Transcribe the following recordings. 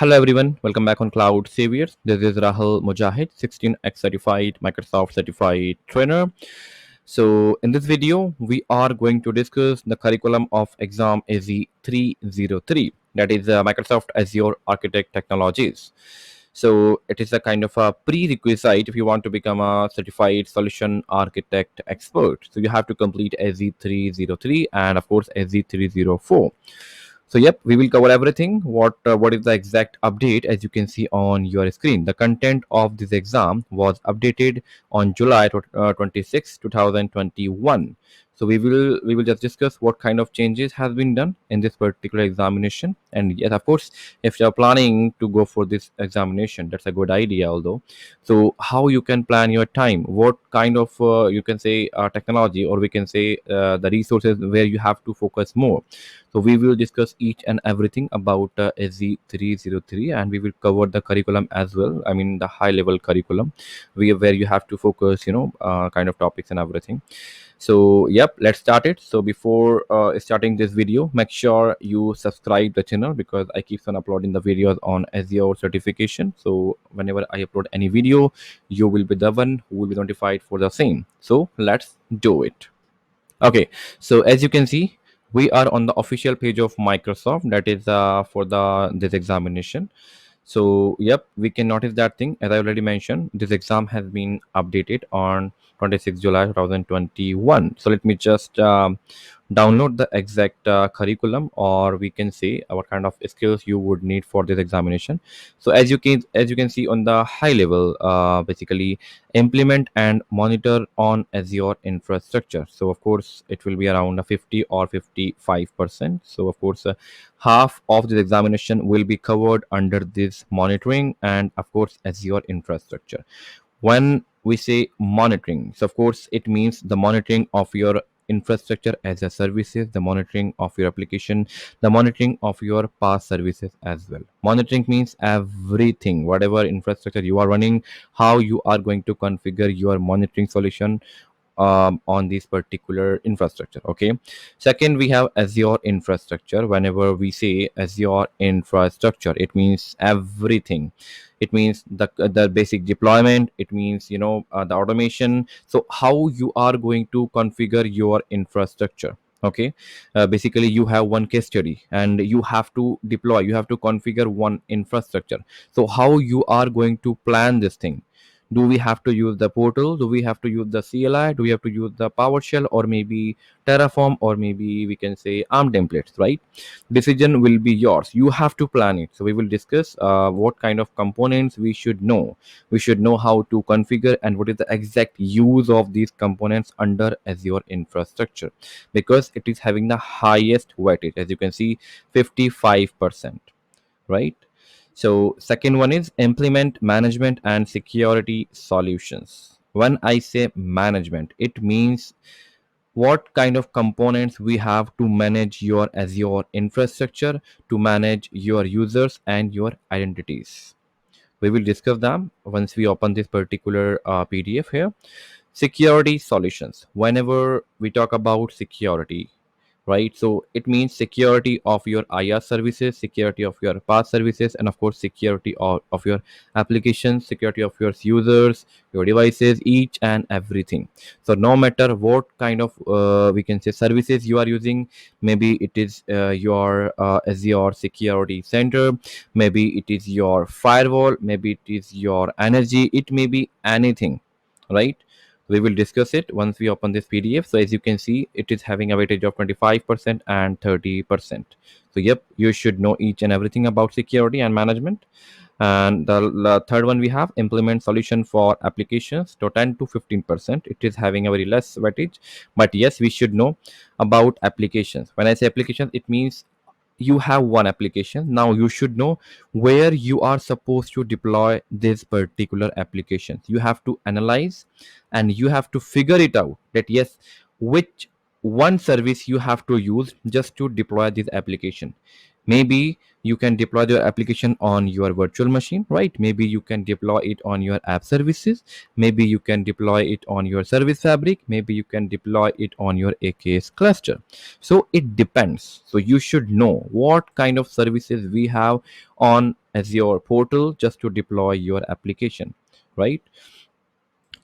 Hello everyone, welcome back on Cloud Saviors. This is Rahul Mujahid, 16x certified Microsoft certified trainer. So in this video, we are going to discuss the curriculum of exam AZ 303, that is Microsoft Azure Architect Technologies. So it is a kind of a prerequisite if you want to become a certified solution architect expert. So you have to complete AZ 303 and of course AZ 304. So yep, we will cover everything. What is the exact update? As you can see on your screen, the content of this exam was updated on July 26, 2021. So we will just discuss what kind of changes has been done in this particular examination. And yes, of course, if you are planning to go for this examination, that's a good idea. Although, so how you can plan your time? What kind of you can say technology, or we can say the resources where you have to focus more. So we will discuss each and everything about SZ303, and we will cover the curriculum as well. I mean the high level curriculum, where you have to focus, kind of topics and everything. So yep, let's start it. So before starting this video, make sure you subscribe the channel because I keep on uploading the videos on Azure certification. So whenever I upload any video, you will be the one who will be notified for the same. So let's do it. Okay, so as you can see, we are on the official page of Microsoft, that is for the this examination. So yep, we can notice that thing. As I already mentioned, this exam has been updated on 26 July 2021. So let me just download the exact curriculum, or we can say what kind of skills you would need for this examination. So as you can see on the high level, basically implement and monitor on Azure infrastructure. So of course it will be around a 50 or 55%. So of course half of this examination will be covered under this monitoring and of course Azure infrastructure. When we say monitoring, so of course it means the monitoring of your infrastructure as a services, the monitoring of your application, the monitoring of your past services as well. Monitoring means everything, whatever infrastructure you are running, how you are going to configure your monitoring solution on this particular infrastructure. Okay, second, we have Azure infrastructure. Whenever we say Azure infrastructure, it means everything. It means the basic deployment. It means the automation. So how you are going to configure your infrastructure. Okay, basically you have one case study and you have to deploy, you have to configure one infrastructure. So how you are going to plan this thing? Do we have to use the portal? Do we have to use the CLI? Do we have to use the PowerShell, or maybe Terraform, or maybe we can say ARM templates, right? Decision will be yours. You have to plan it. So we will discuss what kind of components we should know. We should know how to configure and what is the exact use of these components under Azure infrastructure, because it is having the highest weightage, as you can see, 55%, right? So second one is implement management and security solutions. When I say management, it means what kind of components we have to manage your Azure infrastructure, to manage your users and your identities. We will discuss them once we open this particular PDF here. Security solutions. Whenever we talk about security, right? So it means security of your IR services, security of your PaaS services, and of course security of your applications, security of your users, your devices, each and everything. So no matter what kind of we can say services you are using, maybe it is your Azure security center, maybe it is your firewall, maybe it is your energy, it may be anything, right? We will discuss it once we open this PDF. So as you can see, it is having a weightage of 25% and 30%. So yep, you should know each and everything about security and management. And the third one, we have implement solution for applications to 10 to 15%. It is having a very less weightage, but yes, we should know about applications. When I say applications, it means you have one application. Now you should know where you are supposed to deploy this particular application. You have to analyze and you have to figure it out that yes, which one service you have to use just to deploy this application. Maybe you can deploy your application on your virtual machine, right? Maybe you can deploy it on your app services. Maybe you can deploy it on your service fabric. Maybe you can deploy it on your AKS cluster. So it depends. So you should know what kind of services we have on Azure portal just to deploy your application, right?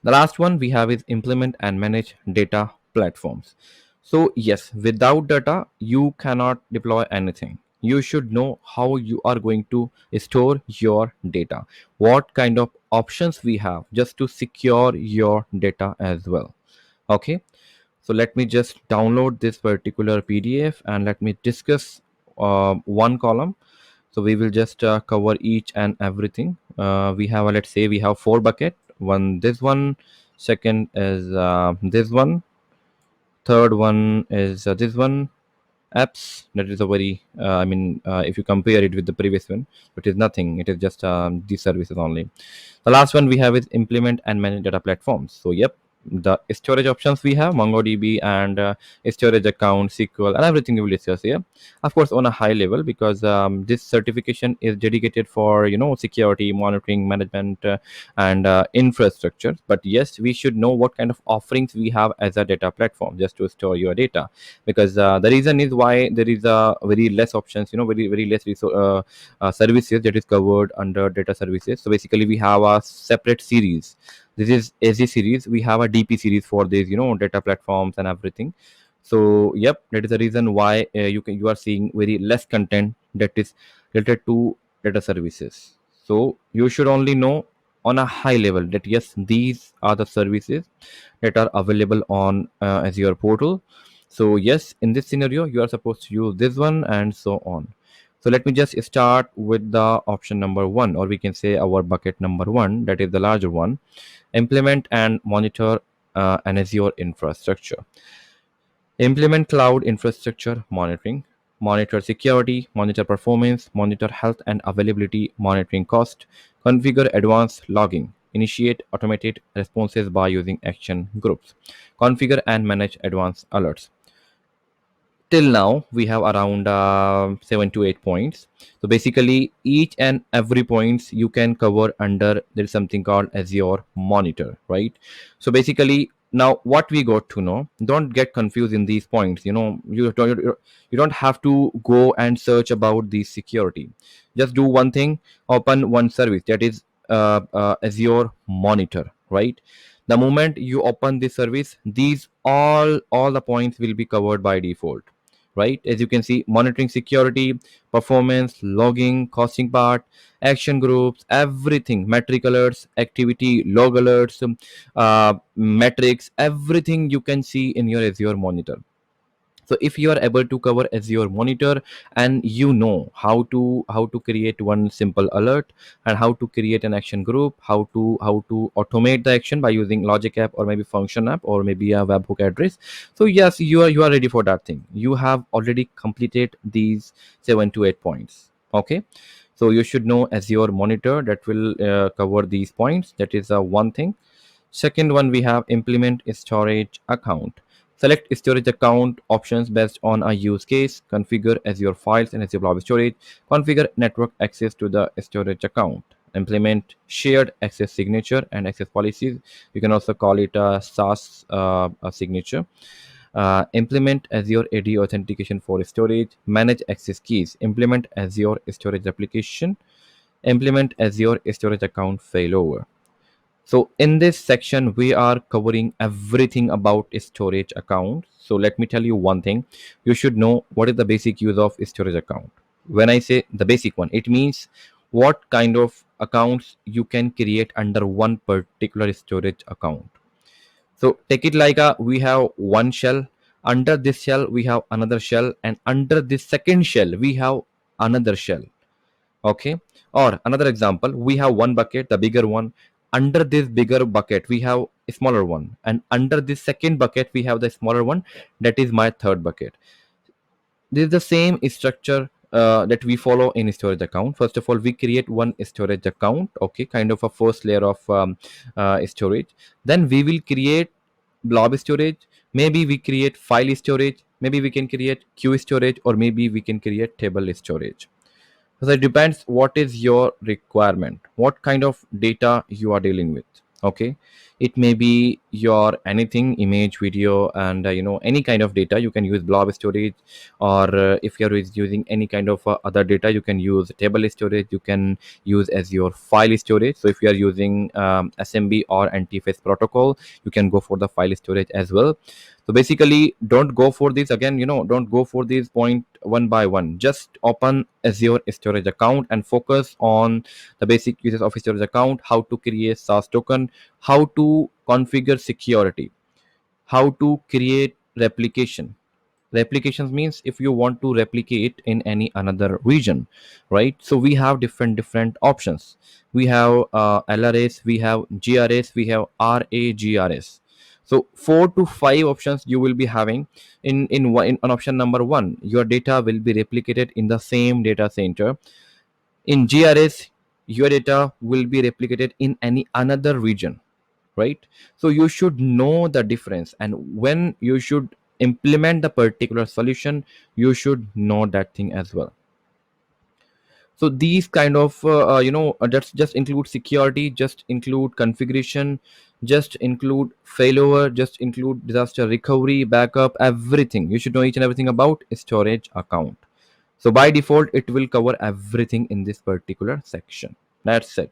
The last one we have is implement and manage data platforms. So, yes, without data, you cannot deploy anything. You should know how you are going to store your data, what kind of options we have just to secure your data as well. Okay, so let me just download this particular PDF and let me discuss one column. So we will just cover each and everything. We have let's say we have four bucket. One this one, second is this one, third one is this one. Apps, that is a very if you compare it with the previous one, it is nothing, it is just these services only. The last one we have is implement and manage data platforms. So yep, the storage options we have MongoDB and storage account, SQL, and everything we will discuss here. Of course, on a high level, because this certification is dedicated for security, monitoring, management, and infrastructure. But yes, we should know what kind of offerings we have as a data platform just to store your data, because the reason is why there is a very less options, very less services that is covered under data services. So basically we have a separate series. This is AZ series. We have a DP series for these data platforms and everything. So yep, that is the reason why you are seeing very less content that is related to data services. So you should only know on a high level that yes, these are the services that are available on Azure portal. So yes, in this scenario you are supposed to use this one and so on. So let me just start with the option number one, or we can say our bucket number one, that is the larger one. Implement and monitor an Azure infrastructure. Implement cloud infrastructure monitoring. Monitor security, monitor performance, monitor health and availability, monitoring cost. Configure advanced logging. Initiate automated responses by using action groups. Configure and manage advanced alerts. Till now we have around 7 to 8 points. So basically each and every points you can cover under, there's something called Azure monitor, right? So basically now what we got to know, don't get confused in these points. You don't have to go and search about the security. Just do one thing, open one service, that is Azure monitor, right? The moment you open this service, these all the points will be covered by default, right? As you can see, monitoring security, performance, logging, costing part, action groups, everything, metric alerts, activity log alerts, metrics, everything you can see in your Azure monitor. So if you are able to cover Azure monitor, and how to create one simple alert, and how to create an action group, how to automate the action by using logic app or maybe function app or maybe a webhook address. So yes, you are ready for that thing. You have already completed these 7 to 8 points. Okay, so you should know Azure monitor, that will cover these points. That is one thing. Second one, we have implement storage account. Select storage account options based on a use case. Configure Azure files and Azure blob storage. Configure network access to the storage account. Implement shared access signature and access policies. You can also call it a SaaS a signature. Implement Azure AD authentication for storage. Manage access keys. Implement Azure storage replication. Implement Azure storage account failover. So in this section, we are covering everything about storage account. So let me tell you one thing. You should know what is the basic use of storage account. When I say the basic one, it means what kind of accounts you can create under one particular storage account. So take it like we have one shell. Under this shell, we have another shell. And under this second shell, we have another shell. Okay, or another example, we have one bucket, the bigger one. Under this bigger bucket we have a smaller one, and under this second bucket we have the smaller one. That is my third bucket. This is the same structure that we follow in storage account. First of all, we create one storage account, okay, kind of a first layer of storage. Then we will create blob storage, Maybe we create file storage, maybe we can create queue storage, or maybe we can create table storage. So it depends what is your requirement, what kind of data you are dealing with. Okay, it may be your anything, image, video, and any kind of data. You can use blob storage, or if you're using any kind of other data, you can use table storage. You can use as your file storage. So if you are using SMB or antiface protocol, you can go for the file storage as well. So basically, don't go for this again, don't go for this point one by one. Just open Azure storage account and focus on the basic uses of storage account, how to create SaaS token, how to configure security, how to create replication. Replications means if you want to replicate in any another region, right? So we have different options. We have LRS, we have GRS, we have RAGRS. So 4 to 5 options you will be having. In option number 1, your data will be replicated in the same data center. In GRS, your data will be replicated in any another region, right? So you should know the difference, and when you should implement the particular solution, you should know that thing as well. So these kind of that's just include security, just include configuration, just include failover, just include disaster recovery, backup, everything. You should know each and everything about storage account. So by default it will cover everything in this particular section. That's it.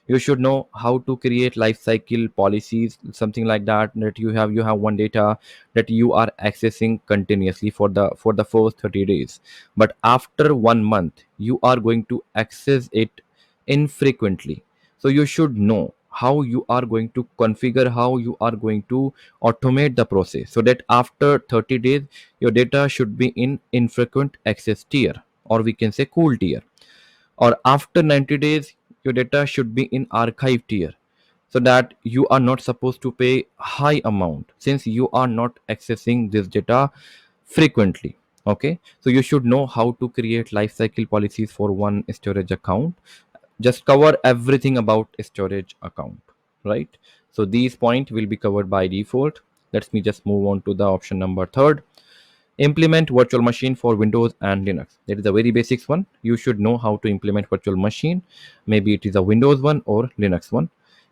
You should know how to create life cycle policies, something like that, that you have one data that you are accessing continuously for the first 30 days, but after 1 month you are going to access it infrequently. So you should know how you are going to configure, how you are going to automate the process, so that after 30 days your data should be in infrequent access tier, or we can say cool tier, or after 90 days your data should be in archive tier, so that you are not supposed to pay high amount since you are not accessing this data frequently. Okay, so you should know how to create lifecycle policies for one storage account. Just cover everything about storage account, right? So these points will be covered by default. Let me just move on to the option number third. Implement virtual machine for Windows and Linux. That is a very basics one. You should know how to implement virtual machine. Maybe it is a Windows one or Linux one.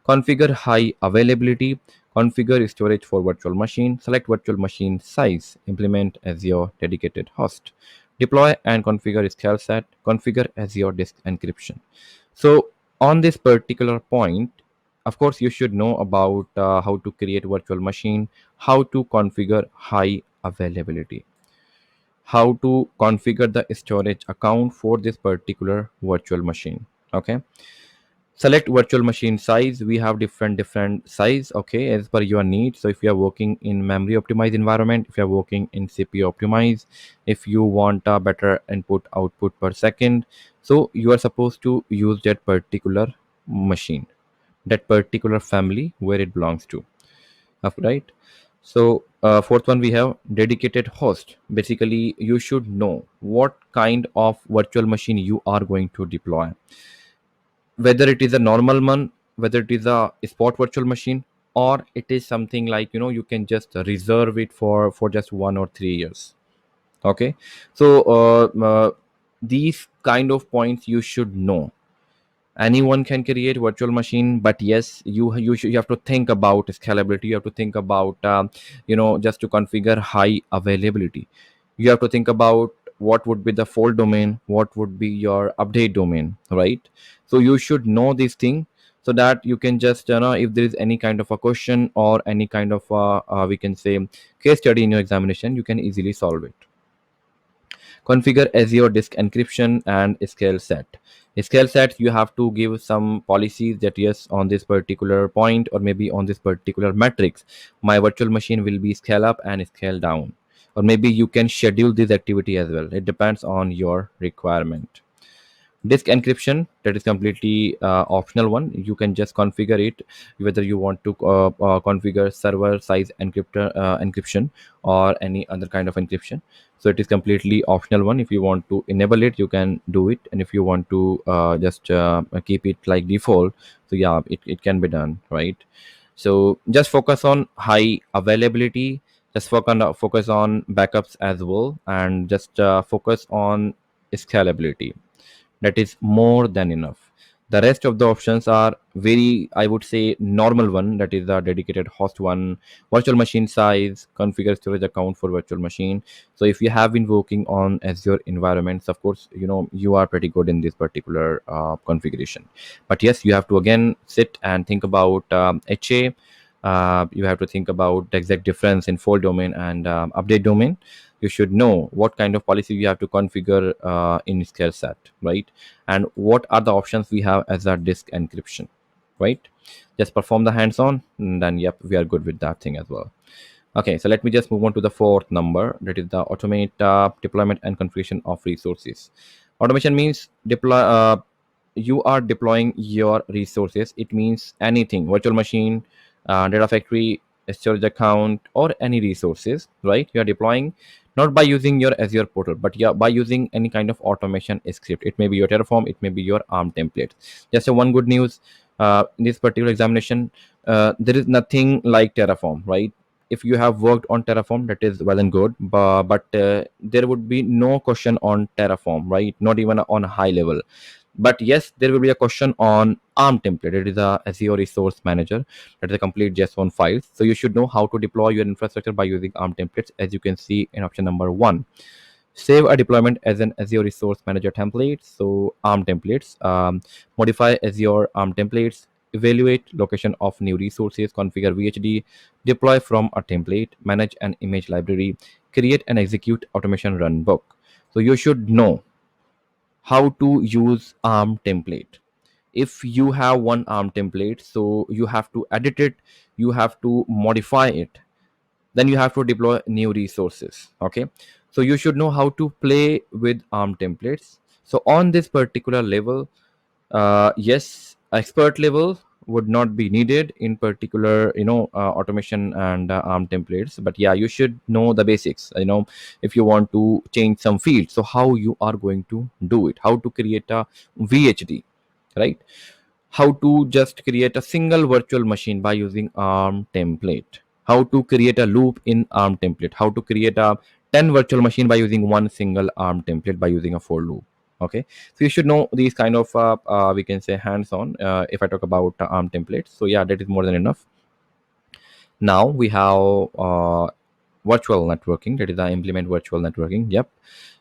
Configure high availability. Configure storage for virtual machine. Select virtual machine size. Implement as your dedicated host. Deploy and configure scale set. Configure as your disk encryption. So on this particular point, of course, you should know about how to create virtual machine, how to configure high availability, how to configure the storage account for this particular virtual machine. Okay, select virtual machine size. We have different size, okay, as per your needs. So if you are working in memory optimized environment, if you are working in CPU optimized, if you want a better input output per second, so you are supposed to use that particular machine, that particular family where it belongs to, right? So fourth one, we have dedicated host. Basically you should know what kind of virtual machine you are going to deploy, whether it is a normal one, whether it is a spot virtual machine, or it is something like you can just reserve it for just 1 or 3 years. Okay, so these kind of points you should know. Anyone can create virtual machine, but yes, you have to think about scalability. You have to think about just to configure high availability, you have to think about what would be the fault domain, what would be your update domain, right? So you should know this thing, so that you can just if there is any kind of a question or any kind of we can say case study in your examination, you can easily solve it. Configure Azure disk encryption and scale set. Scale set, you have to give some policies that yes, on this particular point or maybe on this particular matrix, my virtual machine will be scale up and scale down. Or maybe you can schedule this activity as well. It depends on your requirement. Disk encryption, that is completely optional one. You can just configure it, whether you want to configure server size encryption or any other kind of encryption. So it is completely optional one. If you want to enable it, you can do it, and if you want to just keep it like default, so yeah, it can be done, right? So just focus on high availability. Just focus on backups as well, and just focus on scalability. That is more than enough. The rest of the options are very, I would say, normal one. That is the dedicated host one, virtual machine size, configure storage account for virtual machine. So if you have been working on Azure environments, of course, you are pretty good in this particular configuration. But yes, you have to again sit and think about HA. You have to think about the exact difference in fault domain and update domain. You should know what kind of policy you have to configure in scale set, right? And what are the options we have as a disk encryption, right? Just perform the hands-on, and then yep, we are good with that thing as well. Okay, so let me just move on to the fourth number. That is the automate deployment and configuration of resources. Automation means you are deploying your resources. It means anything, virtual machine, data factory, storage account, or any resources, right? You are deploying not by using your Azure portal, but yeah, by using any kind of automation script. It may be your Terraform, it may be your ARM template. Just a one good news in this particular examination, there is nothing like Terraform, right? If you have worked on Terraform, that is well and good, but there would be no question on Terraform, right? Not even on a high level. But yes, there will be a question on ARM template. It is a Azure resource manager. That is a complete JSON file. So you should know how to deploy your infrastructure by using ARM templates, as you can see in option number one. Save a deployment as an Azure resource manager template. So ARM templates, modify Azure ARM templates, evaluate location of new resources, configure VHD, deploy from a template, manage an image library, create and execute automation runbook. So you should know how to use ARM template. If you have one ARM template, so you have to edit it, you have to modify it, then you have to deploy new resources. Okay, so you should know how to play with ARM templates. So on this particular level, yes, expert level would not be needed in particular, automation and ARM templates. But yeah, you should know the basics, if you want to change some field, so how you are going to do it, how to create a VHD, right? How to just create a single virtual machine by using ARM template, how to create a loop in ARM template, how to create a 10 virtual machine by using one single ARM template by using a for loop. Okay, so you should know these kind of we can say hands-on, if I talk about ARM templates. So yeah, that is more than enough. Now we have virtual networking. That is the implement virtual networking. Yep.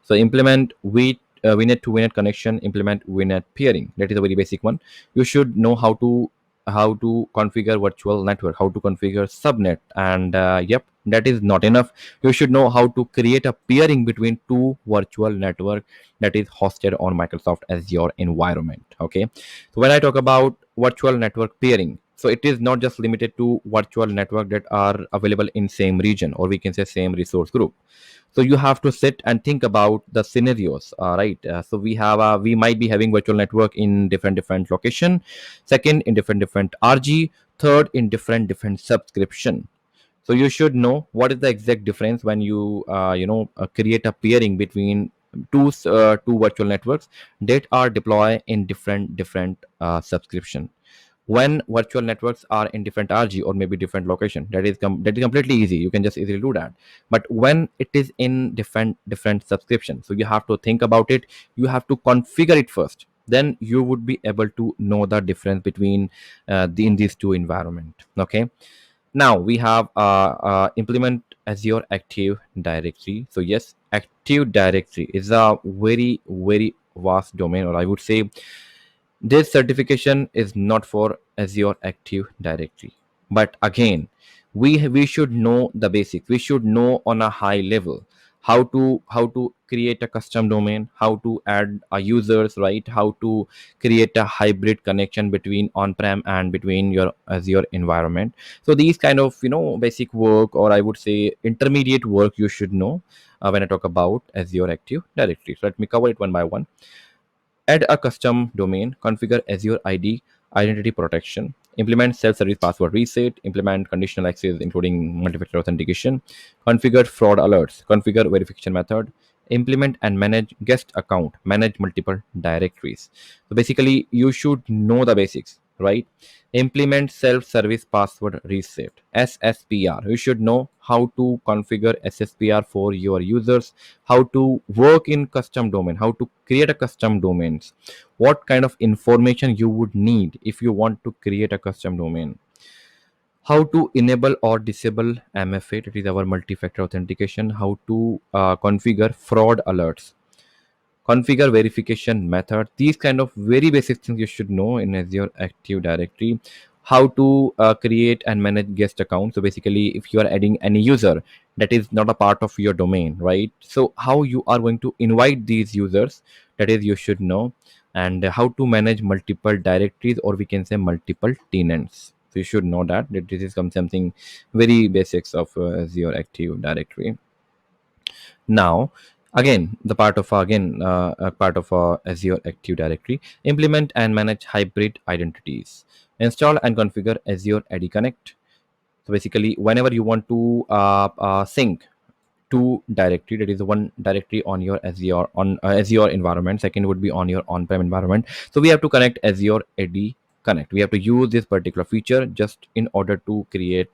So implement VNet to VNet connection, implement VNet peering. That is a very basic one. You should know how to configure virtual network, how to configure subnet, and yep, that is not enough. You should know how to create a peering between two virtual network that is hosted on Microsoft Azure environment. Okay, so when I talk about virtual network peering, so it is not just limited to virtual network that are available in same region, or we can say same resource group. So you have to sit and think about the scenarios, right? So we might be having virtual network in different location, second in different RG, third in different subscription. So you should know what is the exact difference when you create a peering between two virtual networks that are deployed in different subscription. When virtual networks are in different RG or maybe different location, that is completely easy, you can just easily do that. But when it is in different subscription, so you have to think about it, you have to configure it first, then you would be able to know the difference between in these two environment. Okay, now we have implement Azure Active Directory. So yes, Active Directory is a very vast domain, or I would say this certification is not for Azure Active Directory. But again, we should know the basics. We should know on a high level how to create a custom domain, how to add a users, right? How to create a hybrid connection between on-prem and between your Azure environment. So these kind of basic work, or I would say intermediate work, you should know when I talk about Azure Active Directory. So let me cover it one by one. Add a custom domain, configure Azure ID identity protection, implement self-service password reset, implement conditional access including multi-factor authentication, configure fraud alerts, configure verification method, implement and manage guest account, manage multiple directories. So basically, you should know the basics, right? Implement self-service password reset, SSPR. You should know how to configure SSPR for your users, how to work in custom domain, how to create a custom domains, what kind of information you would need if you want to create a custom domain, how to enable or disable MFA, that is our multi-factor authentication, how to configure fraud alerts, configure verification method, these kind of very basic things you should know in Azure Active Directory. How to create and manage guest accounts, so basically if you are adding any user that is not a part of your domain, right? So how you are going to invite these users, that is you should know. And how to manage multiple directories, or we can say multiple tenants, so you should know that this is something very basics of Azure Active Directory. Now, again, the part of a part of Azure Active Directory, implement and manage hybrid identities. Install and configure Azure AD Connect. So basically, whenever you want to sync two directory, that is one directory on your Azure environment, second would be on your on-prem environment, so we have to connect Azure AD Connect. We have to use this particular feature just in order to create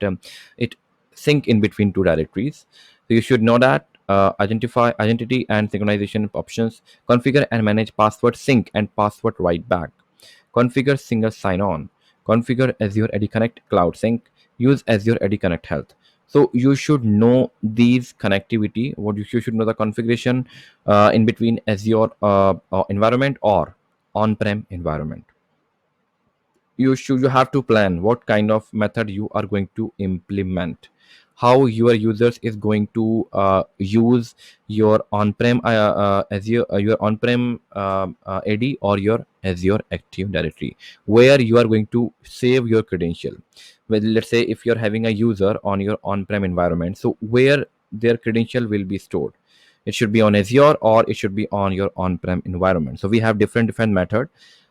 it sync in between two directories. So you should know that identify identity and synchronization options, configure and manage password sync and password write back, configure single sign-on, configure Azure AD Connect Cloud Sync, use Azure AD Connect Health. So you should know these connectivity. What you should know the configuration in between Azure environment or on-prem environment. You have to plan what kind of method you are going to implement, how your users is going to use your on-prem Azure your on-prem AD or your Azure Active Directory, where you are going to save your credential. Well, let's say if you're having a user on your on-prem environment, so where their credential will be stored, it should be on Azure or it should be on your on-prem environment. So we have different method.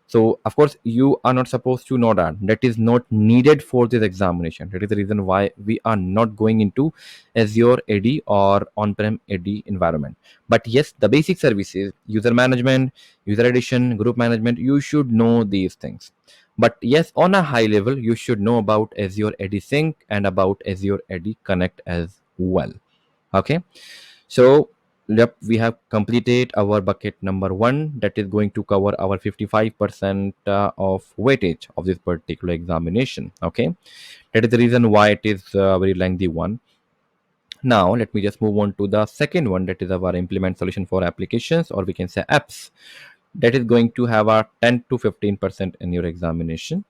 So of course you are not supposed to know that, that is not needed for this examination. That is the reason why we are not going into Azure AD or on-prem AD environment. But yes, the basic services, user management, user addition, group management, you should know these things. But yes, on a high level you should know about Azure AD Sync and about Azure AD Connect as well. Okay, so yep, we have completed our bucket number one, that is going to cover our 55% of weightage of this particular examination. Okay, that is the reason why it is a very lengthy one. Now let me just move on to the second one, that is our implement solution for applications, or we can say apps. That is going to have a 10 to 15% in your examination.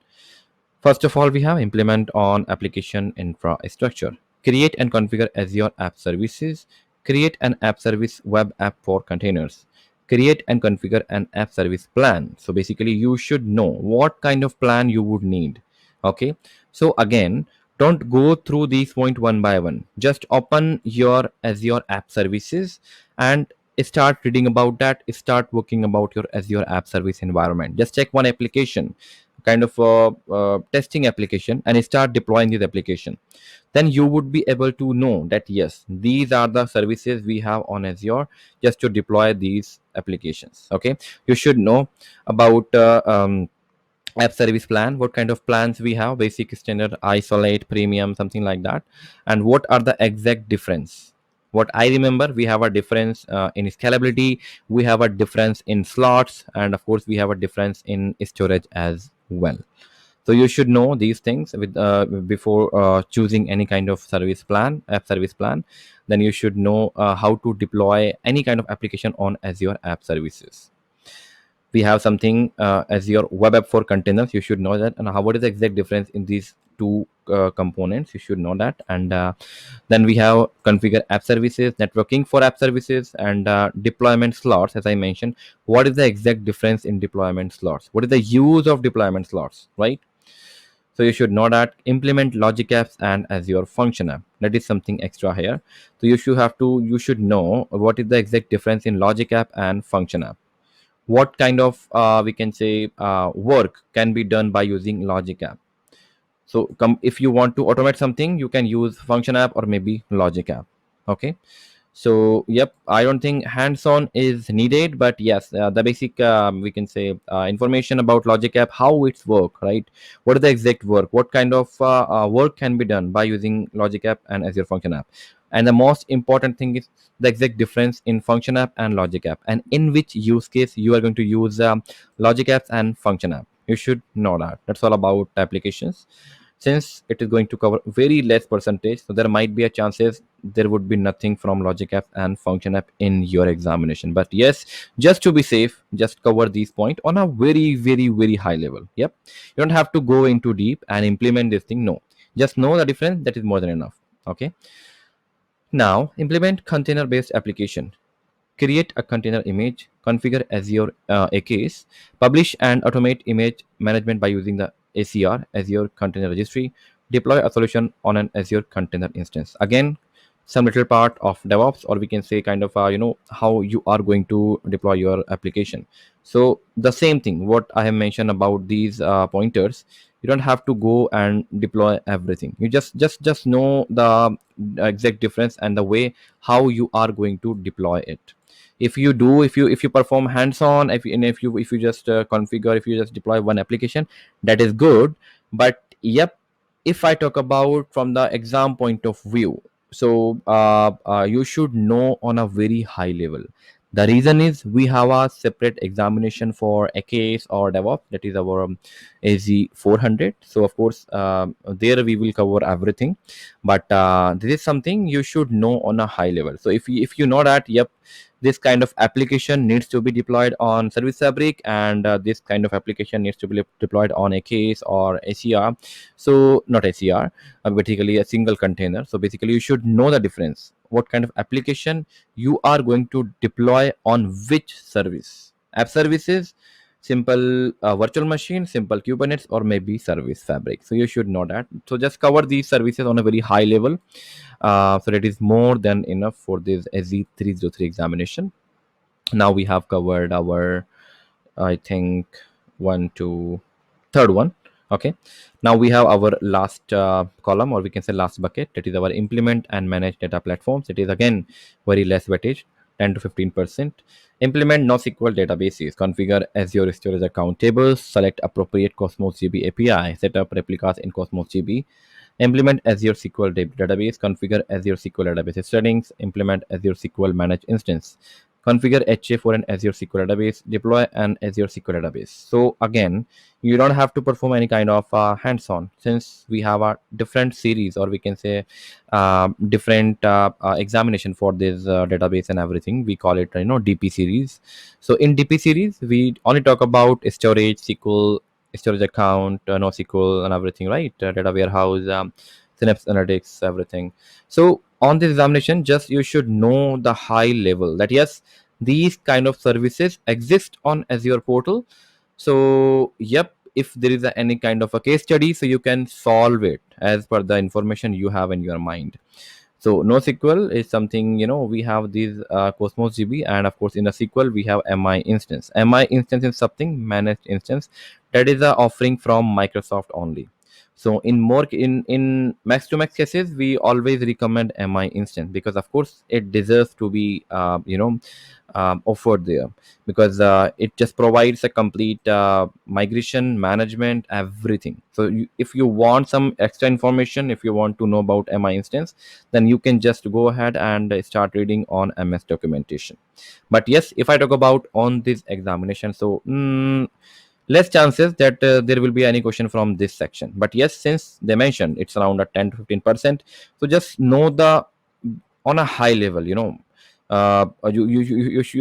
First of all, we have implement on application infrastructure. Create and configure Azure App Services. Create an app service web app for containers. Create and configure an app service plan. So basically, you should know what kind of plan you would need. Okay. So again, don't go through these point one by one. Just open your Azure App Services and start reading about that. Start working about your Azure App Service environment. Just check one application, kind of testing application, and start deploying this application. Then you would be able to know that yes, these are the services we have on Azure just to deploy these applications. Okay, you should know about app service plan, what kind of plans we have, basic, standard, isolate, premium, something like that, and what are the exact difference. What I remember, we have a difference in scalability, we have a difference in slots, and of course we have a difference in storage as well. So you should know these things with before choosing any kind of service plan, app service plan. Then you should know how to deploy any kind of application on Azure App Services. We have something as your web app for containers, you should know that, and how, what is the exact difference in these two components, you should know that. And then we have configure app services, networking for app services, and deployment slots. As I mentioned, what is the exact difference in deployment slots, what is the use of deployment slots, right? So you should know that. Implement logic apps and Azure function app, that is something extra here. So you should know what is the exact difference in logic app and function app, what kind of we can say work can be done by using logic app. So if you want to automate something, you can use function app or maybe logic app. Okay, So yep, I don't think hands-on is needed, but yes, the basic we can say information about logic app, how it's work, right? What is the exact work, what kind of work can be done by using logic app and Azure function app. And the most important thing is the exact difference in function app and logic app, and in which use case you are going to use logic apps and function app. You should know that. That's all about applications. Since it is going to cover very less percentage, so there might be a chances there would be nothing from logic app and function app in your examination. But yes, just to be safe, just cover these points on a very very high level. Yep, you don't have to go into deep and implement this thing. No, just know the difference. That is more than enough. Okay, now implement container based application. Create a container image, configure Azure AKs, publish and automate image management by using the ACR, Azure Container Registry, deploy a solution on an Azure container instance. Again, some little part of DevOps, or we can say kind of, how you are going to deploy your application. So the same thing, what I have mentioned about these pointers, you don't have to go and deploy everything. You just know the exact difference and the way how you are going to deploy it. If you perform hands on, if you just configure, if you just deploy one application, that is good. But yep, if I talk about from the exam point of view, so you should know on a very high level. The reason is we have a separate examination for AKs or DevOps, that is our AZ 400. So of course, there we will cover everything, but this is something you should know on a high level. So if you know that, yep, this kind of application needs to be deployed on Service Fabric, and this kind of application needs to be deployed on AKs or ACR. So not ACR, basically a single container. So basically you should know the difference, what kind of application you are going to deploy on which service. App services, simple virtual machine, simple Kubernetes, or maybe Service Fabric. So you should know that. So just cover these services on a very high level. So that is more than enough for this SE303 examination. Now we have covered our, I think, one to third one. Okay, now we have our last column, or we can say last bucket, that is our implement and manage data platforms. It is again very less weightage, 10 to 15%. Implement NoSQL databases, configure Azure storage account tables, select appropriate Cosmos GB API, set up replicas in Cosmos GB, implement Azure SQL database, configure Azure SQL database settings, implement Azure SQL managed instance, configure HA for an Azure SQL database, deploy an Azure SQL database. So again, you don't have to perform any kind of hands-on, since we have a different series, or we can say different examination for this database and everything. We call it DP series. So in DP series, we only talk about storage, SQL, storage account, NoSQL, and everything, right? Data warehouse, Synapse Analytics, everything. So on this examination, just you should know the high level that yes, these kind of services exist on Azure portal. So yep, if there is any kind of a case study, so you can solve it as per the information you have in your mind. So NoSQL is something, we have these Cosmos GB, and of course in the SQL we have MI instance. MI instance is something managed instance, that is a offering from Microsoft only. So in max to max cases, we always recommend MI instance, because of course it deserves to be offered there, because it just provides a complete migration management, everything. So if you want some extra information, if you want to know about MI instance, then you can just go ahead and start reading on MS documentation. But yes, if I talk about on this examination, so less chances that there will be any question from this section. But yes, since they mentioned it's around a 10 to 15%, so just know the on a high level, you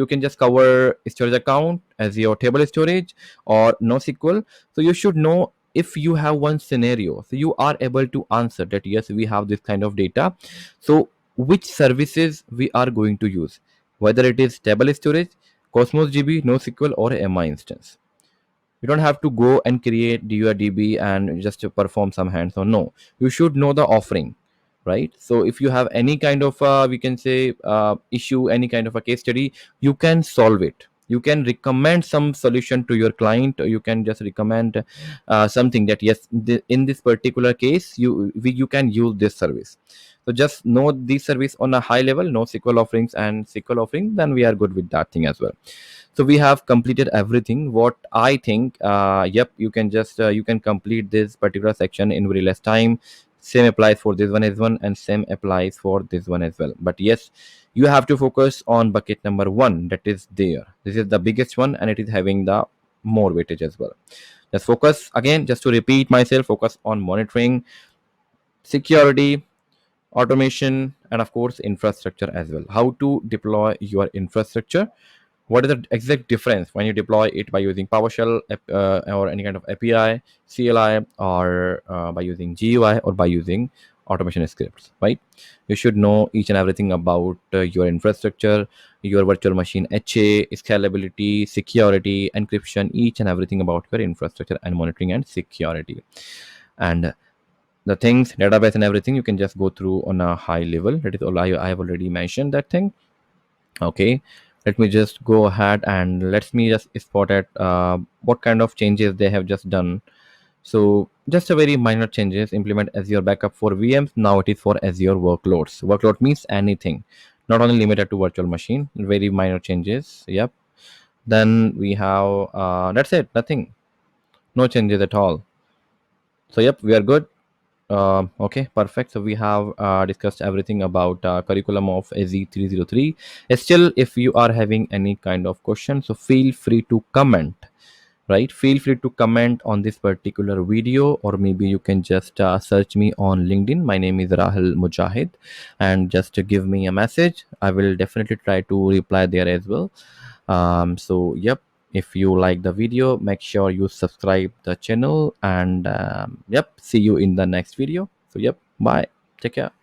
can just cover storage account as your table storage or NoSQL. So you should know, if you have one scenario, so you are able to answer that yes, we have this kind of data, so which services we are going to use, whether it is table storage, Cosmos GB, NoSQL, or MI instance. You don't have to go and create DUIDB and just to perform some hands-on. No, you should know the offering, right? So if you have any kind of we can say issue, any kind of a case study, you can solve it. You can recommend some solution to your client, or you can just recommend something that yes, in this particular case, you can use this service. So just know these service on a high level, know SQL offerings and SQL offerings, then we are good with that thing as well. So we have completed everything. What I think, yep, you can just you can complete this particular section in very less time. Same applies for this one as well, and same applies for this one as well. But yes, you have to focus on bucket number one, that is there. This is the biggest one and it is having the more weightage as well. Just focus again, just to repeat myself, focus on monitoring, security, automation, and of course infrastructure as well. How to deploy your infrastructure, what is the exact difference when you deploy it by using PowerShell or any kind of API, CLI, or by using GUI or by using automation scripts, right? You should know each and everything about your infrastructure, your virtual machine HA, scalability, security, encryption, each and everything about your infrastructure and monitoring and security. And the things, database and everything, you can just go through on a high level. That is all I have already mentioned that thing. Okay, let me just go ahead and let me just spot at what kind of changes they have just done. So just a very minor changes, implement Azure backup for VMs. Now it is for Azure workloads. Workload means anything, not only limited to virtual machine. Very minor changes. Yep. Then we have that's it, nothing, no changes at all. So yep, we are good. Okay, perfect. So we have discussed everything about curriculum of AZ303. Still, if you are having any kind of question, so feel free to comment, right? Feel free to comment on this particular video, or maybe you can just search me on LinkedIn. My name is Rahul Mujahid, and just to give me a message. I will definitely try to reply there as well. So yep, if you like the video, make sure you subscribe the channel, and yep, see you in the next video. So yep, bye, take care.